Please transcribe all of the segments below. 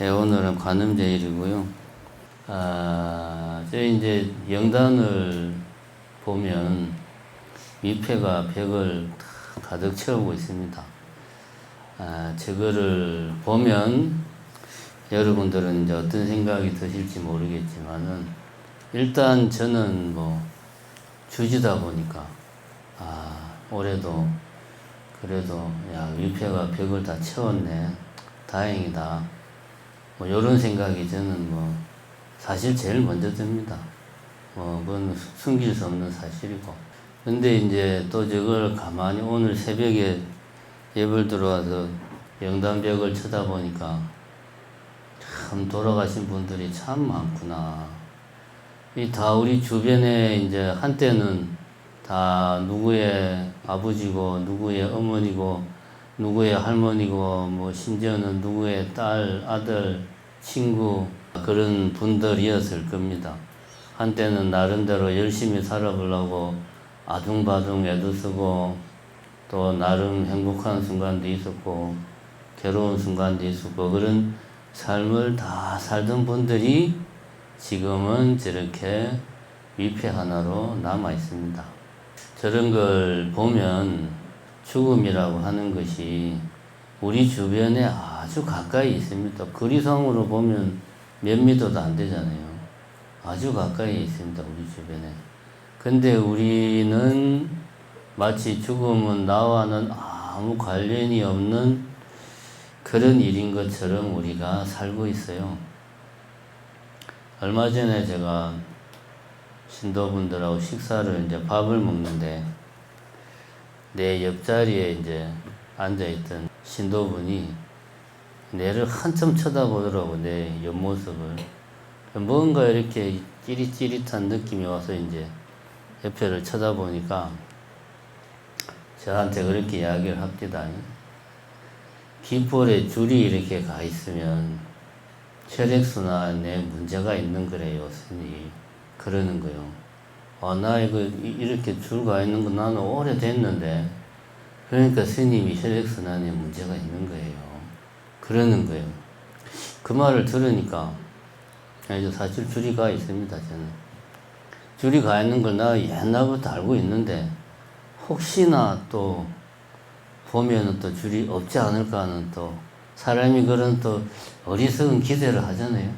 오늘은 관음제일이고요. 저희 이제 영단을 보면 위패가 벽을 가득 채우고 있습니다. 저거를 보면 여러분들은 이제 어떤 생각이 드실지 모르겠지만은 일단 저는 뭐 주지다 보니까 올해도 그래도 위패가 벽을 다 채웠네, 다행이다, 뭐 이런 생각이 저는 뭐 사실 제일 먼저 듭니다. 그건 숨길 수 없는 사실이고. 근데 이제 또 저걸 가만히 오늘 새벽에 예불 들어와서 영단벽을 쳐다보니까 참 돌아가신 분들이 참 많구나. 다 우리 주변에 이제 한때는 다 누구의 아버지고 누구의 어머니고 누구의 할머니고 뭐 심지어는 누구의 딸, 아들, 친구 그런 분들이었을 겁니다. 한때는 나름대로 열심히 살아보려고 아둥바둥 애도 쓰고 또 나름 행복한 순간도 있었고 괴로운 순간도 있었고 그런 삶을 다 살던 분들이 지금은 저렇게 위패 하나로 남아 있습니다. 저런 걸 보면 죽음이라고 하는 것이 우리 주변에 아주 가까이 있습니다. 거리상으로 보면 몇 미터도 안 되잖아요. 아주 가까이 있습니다, 우리 주변에. 근데 우리는 마치 죽음은 나와는 아무 관련이 없는 그런 일인 것처럼 우리가 살고 있어요. 얼마 전에 제가 신도분들하고 식사를 이제 밥을 먹는데 내 옆자리에 이제 앉아있던 신도분이 내를 한참 쳐다보더라고, 내 옆모습을. 뭔가 이렇게 찌릿찌릿한 느낌이 와서 이제 옆에를 쳐다보니까 저한테 그렇게 이야기를 합니다. 귓볼에 줄이 이렇게 가 있으면 혈액순환에 문제가 있는 거래요, 스님. 그러는 거요. 나 이거 이렇게 줄 가 있는 거 나는 오래됐는데. 그러니까 스님이 혈액순환에 문제가 있는 거예요. 그러는 거예요. 그 말을 들으니까 사실 줄이 가 있습니다, 저는. 줄이 가 있는 걸 나 옛날부터 알고 있는데 혹시나 또 보면은 또 줄이 없지 않을까 하는 또 사람이 그런 또 어리석은 기대를 하잖아요.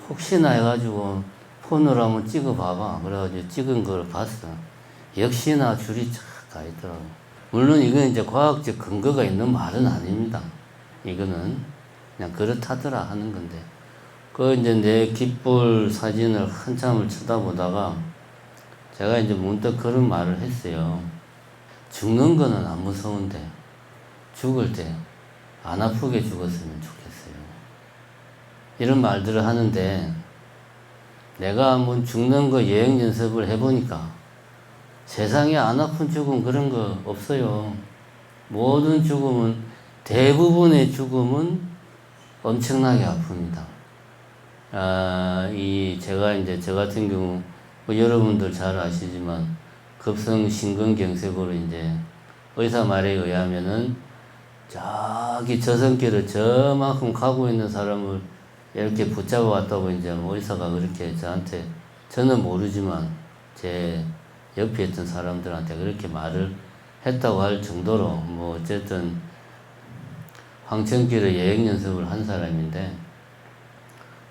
혹시나 해가지고 폰으로 한번 찍어 봐봐. 그래가지고 찍은 걸 봤어. 역시나 줄이 쫙 가 있더라고. 물론 이건 이제 과학적 근거가 있는 말은 아닙니다. 이거는 그냥 그렇다더라 하는 건데. 이제 내 귓볼 사진을 한참을 쳐다보다가 제가 이제 문득 그런 말을 했어요. 죽는 거는 안 무서운데 죽을 때 안 아프게 죽었으면 좋겠어요. 이런 말들을 하는데 내가 한번 죽는 거 예행 연습을 해보니까 세상에 안 아픈 죽음 그런 거 없어요. 모든 죽음은, 대부분의 죽음은 엄청나게 아픕니다. 제가 이제 저 같은 경우 뭐 여러분들 잘 아시지만 급성 심근경색으로 이제 의사 말에 의하면은 저기 저승길을 저만큼 가고 있는 사람을 이렇게 붙잡아 왔다고 이제 뭐 의사가 그렇게 저한테, 저는 모르지만 제 옆에 있던 사람들한테 그렇게 말을 했다고 할 정도로 뭐 어쨌든 황천길의 여행 연습을 한 사람인데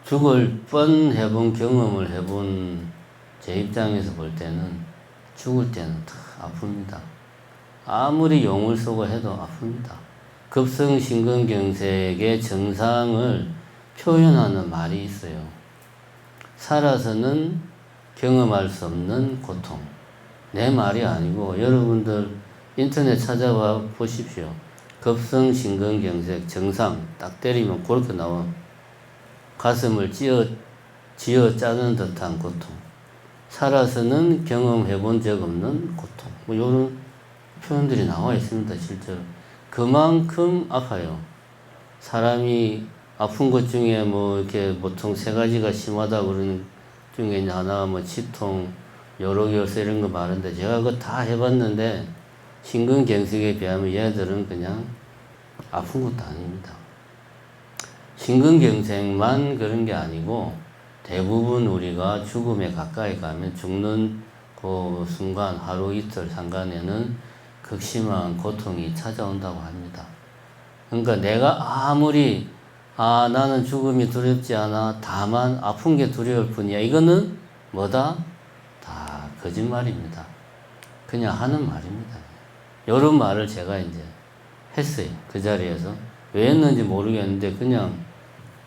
죽을 뻔해본 경험을 해본 제 입장에서 볼 때는 죽을 때는 다 아픕니다. 아무리 용을 쓰고 해도 아픕니다. 급성심근경색의 증상을 표현하는 말이 있어요. 살아서는 경험할 수 없는 고통. 내 말이 아니고 여러분들 인터넷 찾아봐 보십시오. 급성심근경색 증상 딱 때리면 그렇게 나와. 가슴을 쥐어 짜는 듯한 고통. 살아서는 경험해본 적 없는 고통. 뭐 이런 표현들이 나와 있습니다, 실제로. 그만큼 아파요. 사람이 아픈 것 중에 뭐 이렇게 보통 세 가지가 심하다 그러는 중에 이제 하나가 뭐 치통, 요로결세 이런 거 많은데 제가 그거 다 해봤는데 심근경색에 비하면 얘들은 그냥 아픈 것도 아닙니다. 심근경색만 그런 게 아니고 대부분 우리가 죽음에 가까이 가면 죽는 그 순간 하루 이틀 상간에는 극심한 고통이 찾아온다고 합니다. 그러니까 내가 아무리 나는 죽음이 두렵지 않아 다만 아픈 게 두려울 뿐이야, 이거는 뭐다? 다 거짓말입니다. 그냥 하는 말입니다. 이런 말을 제가 이제 했어요. 그 자리에서. 왜 했는지 모르겠는데 그냥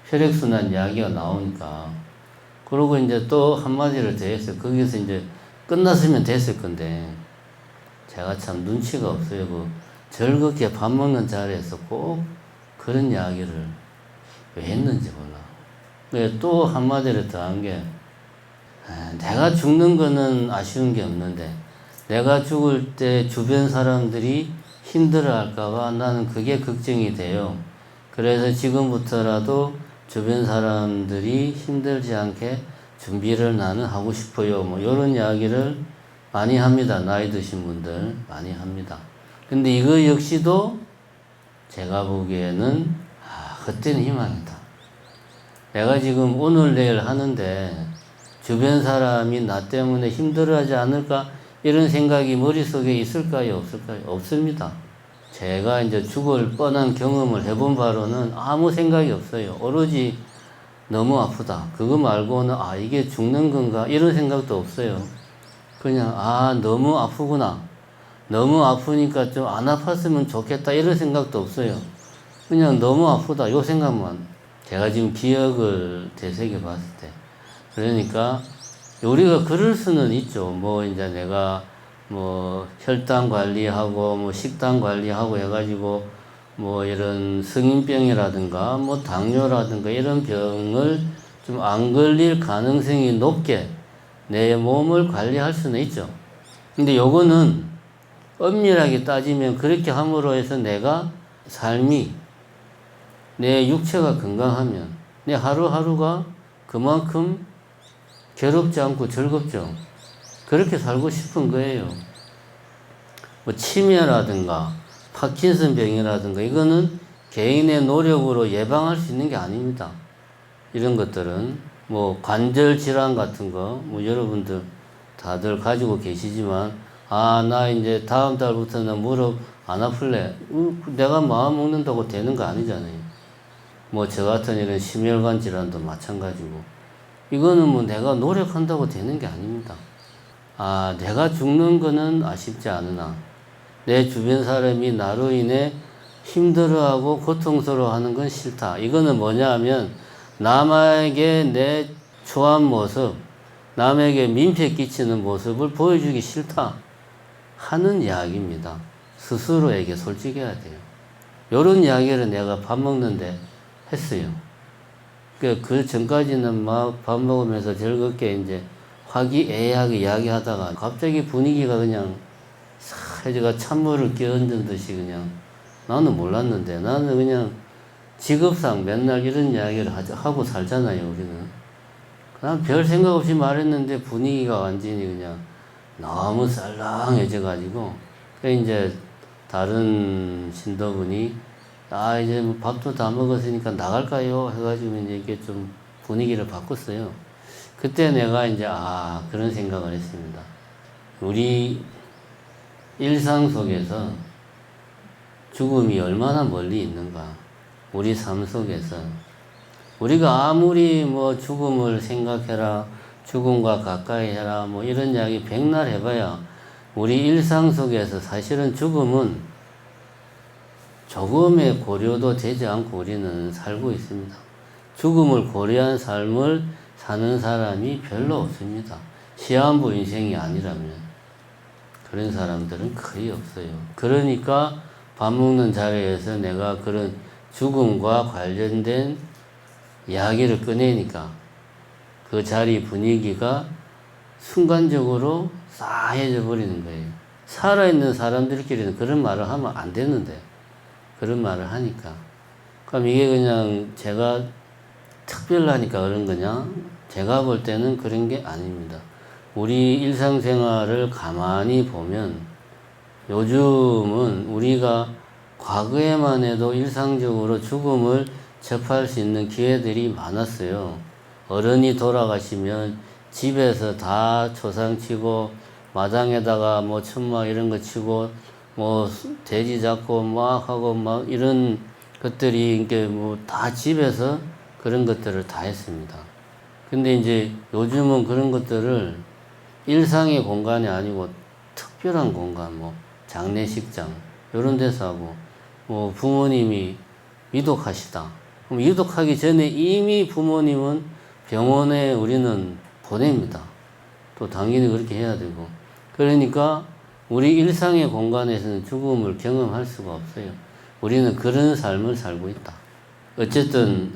혈액순환 이야기가 나오니까. 그러고 이제 또 한마디를 더 했어요. 거기서 이제 끝났으면 됐을 건데 제가 참 눈치가 없어요. 그 즐겁게 밥 먹는 자리에서 꼭 그런 이야기를 왜 했는지 몰라. 또 한마디를 더 한 게, 내가 죽는 거는 아쉬운 게 없는데 내가 죽을 때 주변 사람들이 힘들어 할까봐 나는 그게 걱정이 돼요. 그래서 지금부터라도 주변 사람들이 힘들지 않게 준비를 나는 하고 싶어요. 뭐 이런 이야기를 많이 합니다. 나이 드신 분들 많이 합니다. 근데 이거 역시도 제가 보기에는 헛된 희망이다. 내가 지금 오늘 내일 하는데 주변 사람이 나 때문에 힘들어하지 않을까 이런 생각이 머릿속에 있을까요? 없을까요? 없습니다. 제가 이제 죽을 뻔한 경험을 해본 바로는 아무 생각이 없어요. 오로지 너무 아프다. 그거 말고는 이게 죽는 건가? 이런 생각도 없어요. 그냥 너무 아프구나. 너무 아프니까 좀 안 아팠으면 좋겠다. 이런 생각도 없어요. 그냥 너무 아프다. 요 생각만. 제가 지금 기억을 되새겨 봤을 때. 그러니까 우리가 그럴 수는 있죠. 뭐 이제 내가 뭐 혈당 관리하고 뭐 식단 관리하고 해가지고 뭐 이런 성인병이라든가 뭐 당뇨라든가 이런 병을 좀 안 걸릴 가능성이 높게 내 몸을 관리할 수는 있죠. 근데 요거는 엄밀하게 따지면 그렇게 함으로 해서 내가 삶이 내 육체가 건강하면 내 하루하루가 그만큼 괴롭지 않고 즐겁죠. 그렇게 살고 싶은 거예요. 뭐 치매라든가 파킨슨 병이라든가 이거는 개인의 노력으로 예방할 수 있는 게 아닙니다. 이런 것들은 뭐 관절 질환 같은 거 뭐 여러분들 다들 가지고 계시지만 나 이제 다음 달부터는 무릎 안 아플래. 내가 마음 먹는다고 되는 거 아니잖아요. 뭐 저 같은 이런 심혈관 질환도 마찬가지고 이거는 뭐 내가 노력한다고 되는 게 아닙니다. 내가 죽는 거는 아쉽지 않으나 내 주변 사람이 나로 인해 힘들어하고 고통스러워하는 건 싫다. 이거는 뭐냐 하면 남에게 내 초한 모습, 남에게 민폐 끼치는 모습을 보여주기 싫다 하는 이야기입니다. 스스로에게 솔직해야 돼요. 이런 이야기를 내가 밥 먹는데 했어요. 그 전까지는 막 밥 먹으면서 즐겁게 이제 화기애애하게 이야기하다가 갑자기 분위기가 그냥 사해가 찬물을 끼얹은 듯이 그냥 나는 몰랐는데 나는 그냥 직업상 맨날 이런 이야기를 하고 살잖아요, 우리는. 난 별 생각 없이 말했는데 분위기가 완전히 그냥 너무 썰렁해져가지고 이제 다른 신도분이 이제 뭐 밥도 다 먹었으니까 나갈까요? 해가지고 이제 이게 좀 분위기를 바꿨어요. 그때 내가 이제 그런 생각을 했습니다. 우리 일상 속에서 죽음이 얼마나 멀리 있는가. 우리 삶 속에서 우리가 아무리 뭐 죽음을 생각해라, 죽음과 가까이 해라, 뭐 이런 이야기 백날 해봐야 우리 일상 속에서 사실은 죽음은 조금의 고려도 되지 않고 우리는 살고 있습니다. 죽음을 고려한 삶을 사는 사람이 별로 없습니다. 시한부 인생이 아니라면 그런 사람들은 거의 없어요. 그러니까 밥 먹는 자리에서 내가 그런 죽음과 관련된 이야기를 꺼내니까 그 자리 분위기가 순간적으로 싸해져 버리는 거예요. 살아있는 사람들끼리는 그런 말을 하면 안 되는데 그런 말을 하니까 그럼 이게 그냥 제가 특별하니까 그런 거냐? 제가 볼 때는 그런 게 아닙니다. 우리 일상생활을 가만히 보면 요즘은 우리가 과거에만 해도 일상적으로 죽음을 접할 수 있는 기회들이 많았어요. 어른이 돌아가시면 집에서 다 초상 치고 마당에다가 뭐 천막 이런 거 치고 뭐 돼지 잡고 막 하고 막 이런 것들이 이게 뭐 다 집에서 그런 것들을 다 했습니다. 근데 이제 요즘은 그런 것들을 일상의 공간이 아니고 특별한 공간, 뭐 장례식장 이런 데서 하고, 뭐 부모님이 위독하시다. 그럼 위독하기 전에 이미 부모님은 병원에 우리는 보냅니다. 또 당연히 그렇게 해야 되고. 그러니까 우리 일상의 공간에서는 죽음을 경험할 수가 없어요. 우리는 그런 삶을 살고 있다. 어쨌든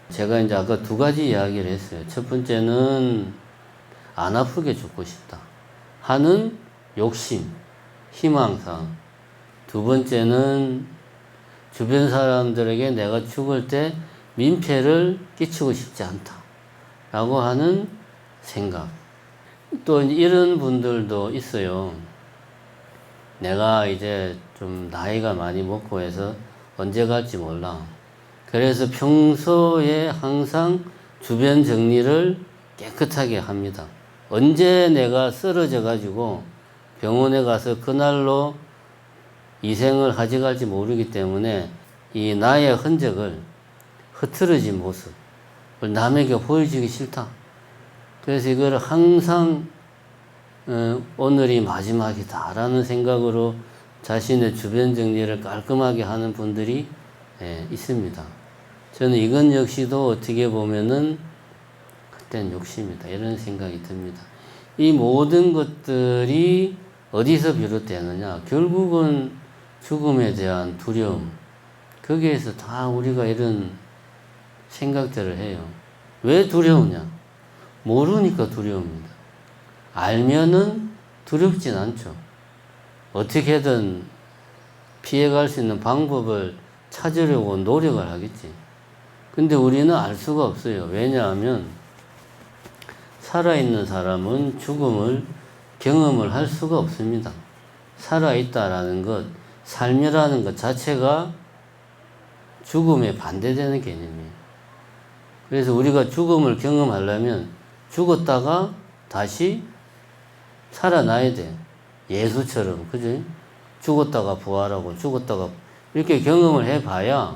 제가 이제 아까 두 가지 이야기를 했어요. 첫 번째는 안 아프게 죽고 싶다 하는 욕심, 희망사항. 두 번째는 주변 사람들에게 내가 죽을 때 민폐를 끼치고 싶지 않다 라고 하는 생각. 또 이런 분들도 있어요. 내가 이제 좀 나이가 많이 먹고 해서 언제 갈지 몰라. 그래서 평소에 항상 주변 정리를 깨끗하게 합니다. 언제 내가 쓰러져 가지고 병원에 가서 그날로 이생을 하지 갈지 모르기 때문에 이 나의 흔적을, 흐트러진 모습을 남에게 보여주기 싫다. 그래서 이걸 항상 오늘이 마지막이다 라는 생각으로 자신의 주변 정리를 깔끔하게 하는 분들이 있습니다. 저는 이건 역시도 어떻게 보면은 그땐 욕심이다 이런 생각이 듭니다. 이 모든 것들이 어디서 비롯되느냐? 결국은 죽음에 대한 두려움, 거기에서 다 우리가 이런 생각들을 해요. 왜 두려우냐? 모르니까 두려웁니다. 알면은 두렵진 않죠. 어떻게든 피해갈 수 있는 방법을 찾으려고 노력을 하겠지. 근데 우리는 알 수가 없어요. 왜냐하면 살아있는 사람은 죽음을 경험을 할 수가 없습니다. 살아있다라는 것, 삶이라는 것 자체가 죽음에 반대되는 개념이에요. 그래서 우리가 죽음을 경험하려면 죽었다가 다시 살아나야 돼. 예수처럼, 그지? 죽었다가 부활하고 죽었다가 이렇게 경험을 해봐야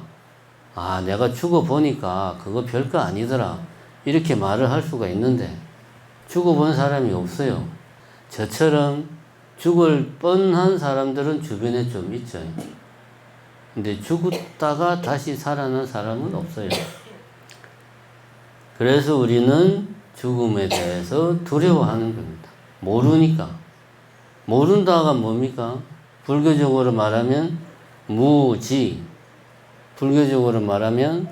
아, 내가 죽어보니까 그거 별거 아니더라. 이렇게 말을 할 수가 있는데 죽어본 사람이 없어요. 저처럼 죽을 뻔한 사람들은 주변에 좀 있죠. 근데 죽었다가 다시 살아난 사람은 없어요. 그래서 우리는 죽음에 대해서 두려워하는 겁니다. 모르니까. 모른다가 뭡니까? 불교적으로 말하면 무지. 불교적으로 말하면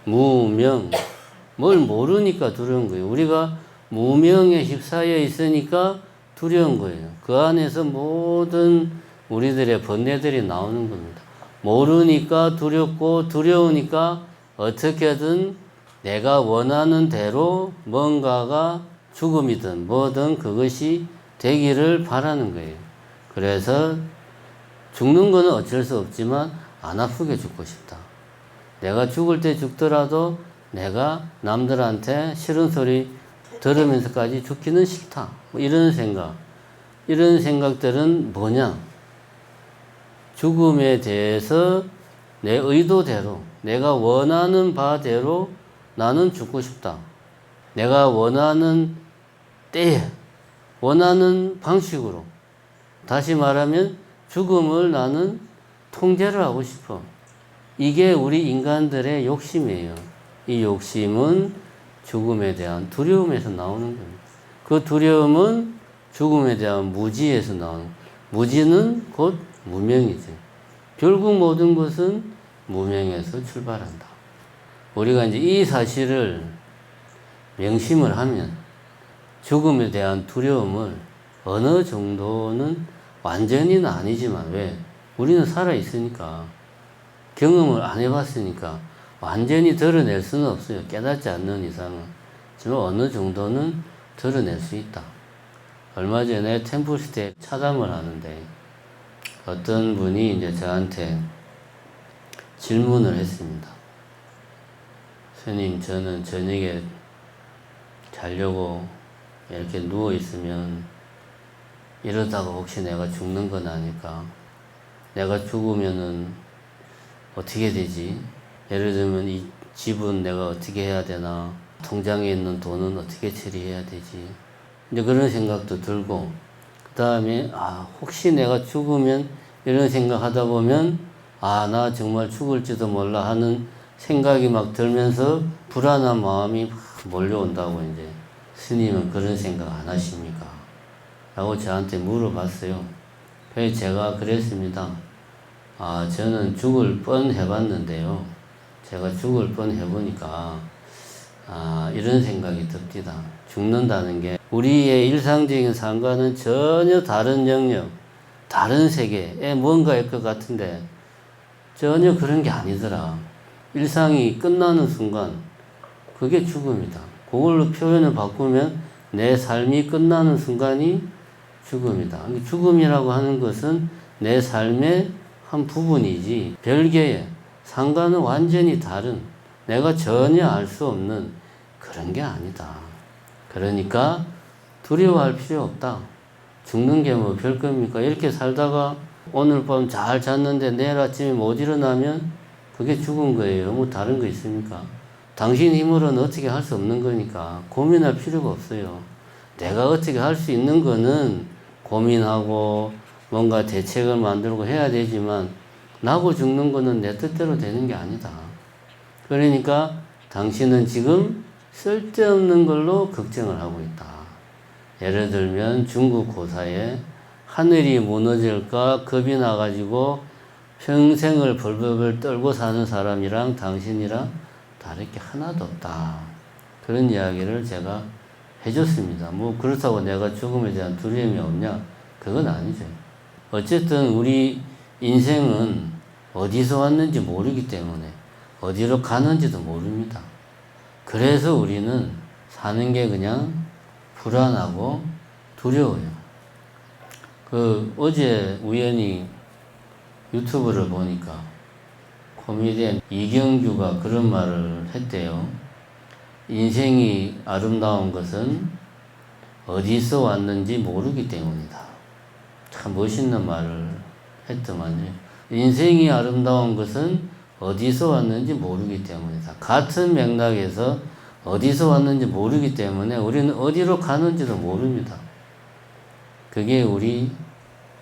무명. 뭘 모르니까 두려운 거예요. 우리가 무명에 휩싸여 있으니까 두려운 거예요. 그 안에서 모든 우리들의 번뇌들이 나오는 겁니다. 모르니까 두렵고 두려우니까 어떻게든 내가 원하는 대로 뭔가가 죽음이든 뭐든 그것이 되기를 바라는 거예요. 그래서 죽는 거는 어쩔 수 없지만 안 아프게 죽고 싶다. 내가 죽을 때 죽더라도 내가 남들한테 싫은 소리 들으면서까지 죽기는 싫다. 뭐 이런 생각. 이런 생각들은 뭐냐? 죽음에 대해서 내 의도대로, 내가 원하는 바대로 나는 죽고 싶다. 내가 원하는 때에, 원하는 방식으로. 다시 말하면 죽음을 나는 통제를 하고 싶어. 이게 우리 인간들의 욕심이에요. 이 욕심은 죽음에 대한 두려움에서 나오는 겁니다. 그 두려움은 죽음에 대한 무지에서 나오는 거예요. 무지는 곧 무명이죠. 결국 모든 것은 무명에서 출발한다. 우리가 이제 이 사실을 명심을 하면 죽음에 대한 두려움을 어느 정도는 완전히는 아니지만 왜? 우리는 살아있으니까 경험을 안 해봤으니까 완전히 드러낼 수는 없어요. 깨닫지 않는 이상은. 하지만 어느 정도는 드러낼 수 있다. 얼마 전에 템플스테이 차담을 하는데 어떤 분이 이제 저한테 질문을 했습니다. 스님, 저는 저녁에 자려고 이렇게 누워있으면 이러다가 혹시 내가 죽는 건 아닐까? 내가 죽으면은 어떻게 되지? 예를 들면 이 집은 내가 어떻게 해야 되나? 통장에 있는 돈은 어떻게 처리해야 되지? 이제 그런 생각도 들고, 그 다음에, 혹시 내가 죽으면 이런 생각 하다 보면, 나 정말 죽을지도 몰라 하는 생각이 막 들면서 불안한 마음이 막 몰려온다고 이제 스님은 그런 생각 안 하십니까? 라고 저한테 물어봤어요. 그래서 제가 그랬습니다. 저는 죽을 뻔 해봤는데요. 제가 죽을 뻔 해보니까, 이런 생각이 듭니다. 죽는다는 게 우리의 일상적인 삶과는 전혀 다른 영역, 다른 세계에 뭔가일 것 같은데 전혀 그런 게 아니더라. 일상이 끝나는 순간 그게 죽음이다. 그걸로 표현을 바꾸면 내 삶이 끝나는 순간이 죽음이다. 죽음이라고 하는 것은 내 삶의 한 부분이지 별개의 상과는 완전히 다른 내가 전혀 알 수 없는 그런 게 아니다. 그러니까 두려워할 필요 없다. 죽는 게 뭐 별겁니까? 이렇게 살다가 오늘 밤 잘 잤는데 내일 아침에 못 일어나면 그게 죽은 거예요. 뭐 다른 거 있습니까? 당신 힘으로는 어떻게 할 수 없는 거니까 고민할 필요가 없어요. 내가 어떻게 할 수 있는 거는 고민하고 뭔가 대책을 만들고 해야 되지만 나고 죽는 거는 내 뜻대로 되는 게 아니다. 그러니까 당신은 지금 쓸데없는 걸로 걱정을 하고 있다. 예를 들면 중국 고사에 하늘이 무너질까 겁이 나가지고 평생을 벌벌 떨고 사는 사람이랑 당신이랑 다를 게 하나도 없다. 그런 이야기를 제가 해줬습니다. 뭐 그렇다고 내가 죽음에 대한 두려움이 없냐? 그건 아니죠. 어쨌든 우리 인생은 어디서 왔는지 모르기 때문에 어디로 가는지도 모릅니다. 그래서 우리는 사는 게 그냥 불안하고 두려워요. 어제 우연히 유튜브를 보니까 코미디언 이경규가 그런 말을 했대요. 인생이 아름다운 것은 어디서 왔는지 모르기 때문이다. 참 멋있는 말을 했더만요. 인생이 아름다운 것은 어디서 왔는지 모르기 때문이다. 같은 맥락에서 어디서 왔는지 모르기 때문에 우리는 어디로 가는지도 모릅니다. 그게 우리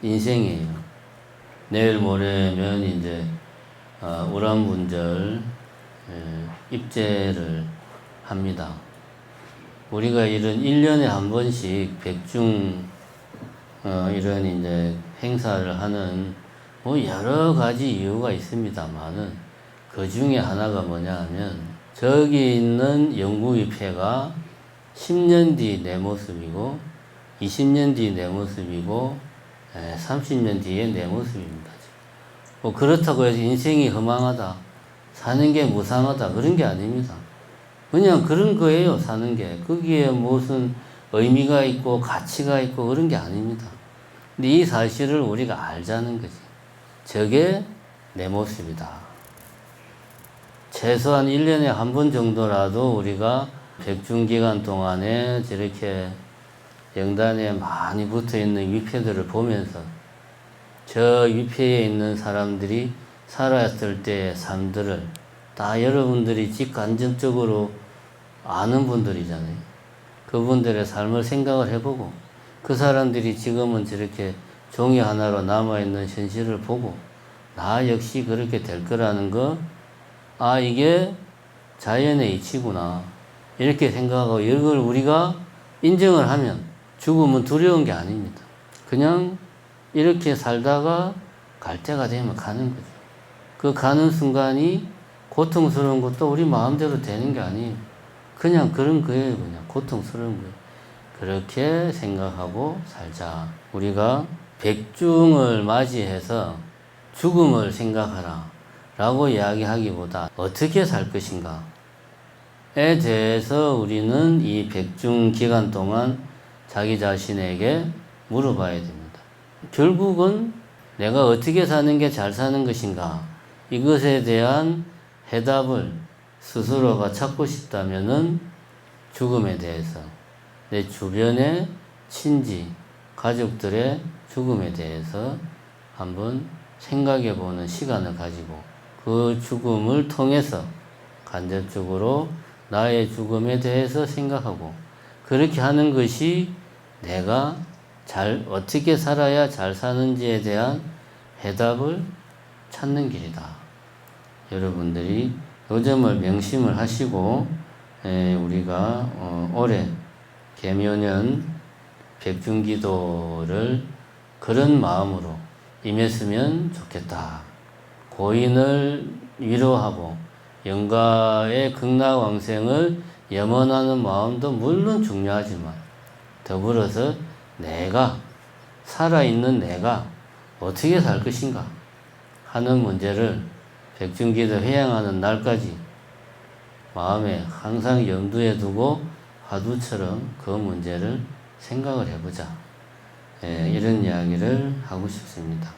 인생이에요. 내일 모레면 이제 우란분절 입제를 합니다. 우리가 이런 1년에 한 번씩 백중 이런 이제 행사를 하는 뭐 여러 가지 이유가 있습니다만은 그 중에 하나가 뭐냐 하면 저기 있는 영구위패가 10년 뒤 내 모습이고 20년 뒤 내 모습이고 30년 뒤에 내 모습입니다. 뭐 그렇다고 해서 인생이 허망하다, 사는 게 무상하다 그런 게 아닙니다. 그냥 그런 거예요. 사는 게 거기에 무슨 의미가 있고 가치가 있고 그런 게 아닙니다. 근데 이 사실을 우리가 알자는 거지. 저게 내 모습이다. 최소한 1년에 한 번 정도라도 우리가 백중기간 동안에 저렇게 영단에 많이 붙어있는 위패들을 보면서 저 위패에 있는 사람들이 살았을 때의 삶들을 다 여러분들이 직간접적으로 아는 분들이잖아요. 그분들의 삶을 생각을 해보고 그 사람들이 지금은 저렇게 종이 하나로 남아있는 현실을 보고 나 역시 그렇게 될 거라는 거, 이게 자연의 이치구나 이렇게 생각하고 이걸 우리가 인정을 하면 죽음은 두려운 게 아닙니다. 그냥 이렇게 살다가 갈 때가 되면 가는 거죠. 그 가는 순간이 고통스러운 것도 우리 마음대로 되는 게 아니에요. 그냥 그런 거예요. 그냥 고통스러운 거예요. 그렇게 생각하고 살자. 우리가 백중을 맞이해서 죽음을 생각하라 라고 이야기하기보다 어떻게 살 것인가에 대해서 우리는 이 백중 기간 동안 자기 자신에게 물어봐야 됩니다. 결국은 내가 어떻게 사는 게 잘 사는 것인가 이것에 대한 해답을 스스로가 찾고 싶다면은 죽음에 대해서 내 주변의 친지, 가족들의 죽음에 대해서 한번 생각해 보는 시간을 가지고 그 죽음을 통해서 간접적으로 나의 죽음에 대해서 생각하고 그렇게 하는 것이 내가 어떻게 살아야 잘 사는지에 대한 해답을 찾는 길이다. 여러분들이 요 점을 명심을 하시고 우리가 올해 계묘년 백중기도를 그런 마음으로 임했으면 좋겠다. 고인을 위로하고 영가의 극락왕생을 염원하는 마음도 물론 중요하지만 더불어서 내가 살아있는 내가 어떻게 살 것인가 하는 문제를 백중기도 회양하는 날까지 마음에 항상 염두에 두고 화두처럼 그 문제를 생각을 해보자. 이런 이야기를 하고 싶습니다.